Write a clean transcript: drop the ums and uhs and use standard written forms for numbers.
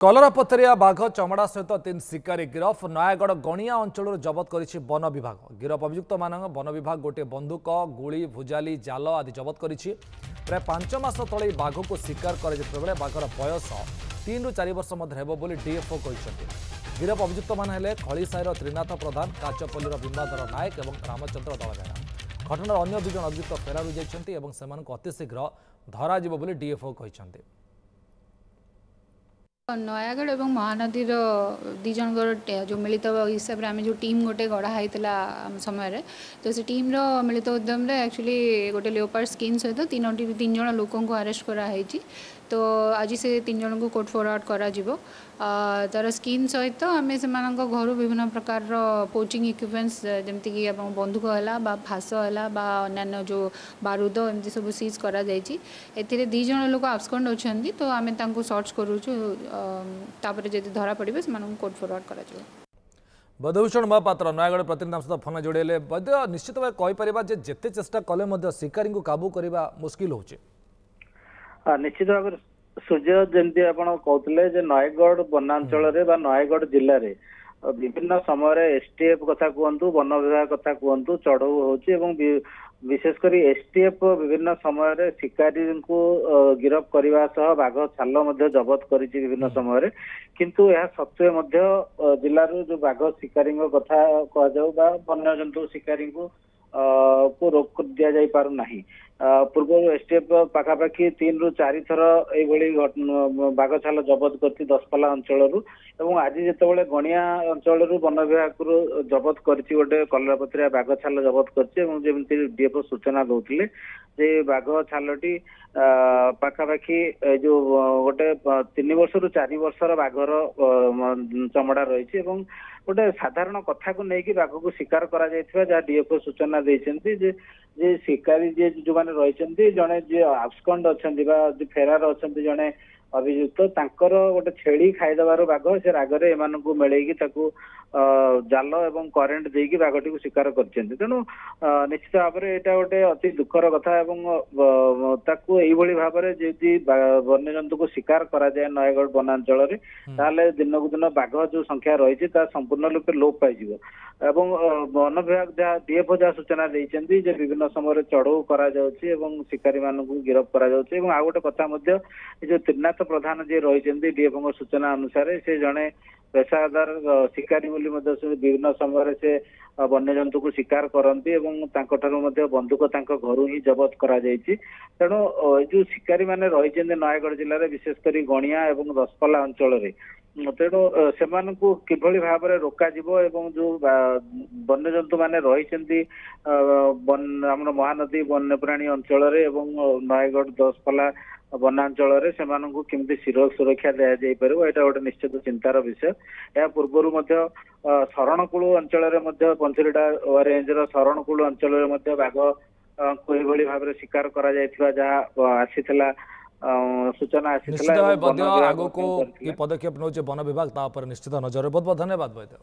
कलरपतरिया बाघ चमड़ा सहित 3 शिकारी गिरफ नयागढ़ गणिया अंचल जबत कर वन विभाग गिरफ अभियुक्त मान वन विभाग गोटे बंदूक गुली भुजाली जाल आदि जबत कर प्राय 5 मास तले बाघ को शिकार कर बाघर बयस 3 ରୁ 4 वर्ष मध्य डीएफओ कहते। गिरफ अभियुक्त मान खलीसाईर त्रिनाथ प्रधान काचपल्लीर बिंबाधर नायक और रामचंद्र दलगेड़ा घटनार अन्य 2 जन अभियुक्त फेरार होती अतिशीघ्र धराजिब बोली डीएफओ कहते। नयागढ़ और महानदी दीज जो मिलित हिसाब से आम जो टीम गोटे गढ़ाई समय तो से टीम मिलित उद्यम एक्चुअली गोटे लेओपार्ड स्किन सहित 3 जन लोक अरेस्ट कराई। तो आज से 3 जन को कोर्ट फॉरवर्ड करा तार स्किन सहित आम से घर विभिन्न प्रकार पोचिंग इक्विपमेंट्स जमती कि बंदूक है फास है अन्य जो बारूद एमती सब सीज करा जायछि। 2 जन लोक आब्सकॉन्ड अच्छा तो आम सर्च करूँ जब धरा पड़े से कोर्ट फॉरवर्ड करा। बधभूषण महापात्र नयागढ़ प्रतिनिधि सहित फोन जोड़े वैद्य निश्चित भाव कहीपर जिते चेष्टा कले शिकारी को काबू करने मुस्किल हो निश्चित भाव सूर्य जमी आप कहते नयगढ़ वनांचल नयगढ़ जिले में विभिन्न समय एसटीएफ कथा कहतु वन विभाग कथा कहतु चढ़ऊ हो विशेषकर एसटीएफ विभिन्न समय शिकारी को गिरफ करने सह बाघ छाल जबत कर विभिन्न समय किंतु यह सत्वे जिलूर जो बाघ शिकारी कथा कह वन्यजंतु शिकारी को रोक दि जा पार नहीं। पूर्व एसटीएफ पाखापाखि 3 ରୁ 4 थर ये बाघ छाल जबत कर दशपल्ला अंचल आज जिते गणिया अंचल वन विभाग जबत कर गोटे कलरपतरिया बाघ छाल जबत कर डीएफओ सूचना दौले जे बाघ छालटी पाखापाखि जो गोटे 3 वर्ष ରୁ 4 वर्षर बाघर चमड़ा रही गोटे साधारण कथा को लेकिन बाघ को शिकार करा जहाँ डीएफओ सूचना देते जे शिकारी जे जो मैंने रही जड़े जी आब्सकॉन्ड अच्छा फेरार अच्छा जड़े अभियुक्त तांकर गोटे छेड़ी खाईदेवर बाघ से रागरे एम मिलैकी जाल एवं करेन्ट देकी बाघटी को शिकार कर तेणु निश्चित भाव में यहाँ गोटे अति दुखर कथा भाव में जी वन्यजंतु को शिकार करा जाए नयगढ़ वनांचल दिन को दिन बाघ जो संख्या रही संपूर्ण रूप लोप पाई वन विभाग जहाँ डीएफओ जहाँ सूचना देते विभिन्न समय चढ़ऊ करा शिकारी मान गिरफ करा आ गोटे कथा जो त्रिनाथ प्रधान जी रही डीएफओ सूचना अनुसार से जड़े पेशादार शिकारी बोली विभिन्न समय से वन्यजंतु को शिकार करती बंदूक घर ही जबत करा तेणु जो शिकारी मैंने रही नयगढ़ जिले में विशेषकर गणिया और दशपल्ला अंचल तेणु से किभली भाव में रोक जो वन्यजंतु मैंने रही महानदी वन्यप्राणी अंचल नयगढ़ दशपल्ला वनांचल से केमती सुरक्षा दि जापर यहाँ गोटे निश्चित चिंतार विषय। या पूर्वर शरणकूल अंचल पंचरीटा रेंज शरणकूल अंचल बाघ को भाव में शिकार करा आसीला सूचना आगो को पदक्षेप नौ वन विभाग निश्चित नजर। बहुत बहुत धन्यवाद वैद्य।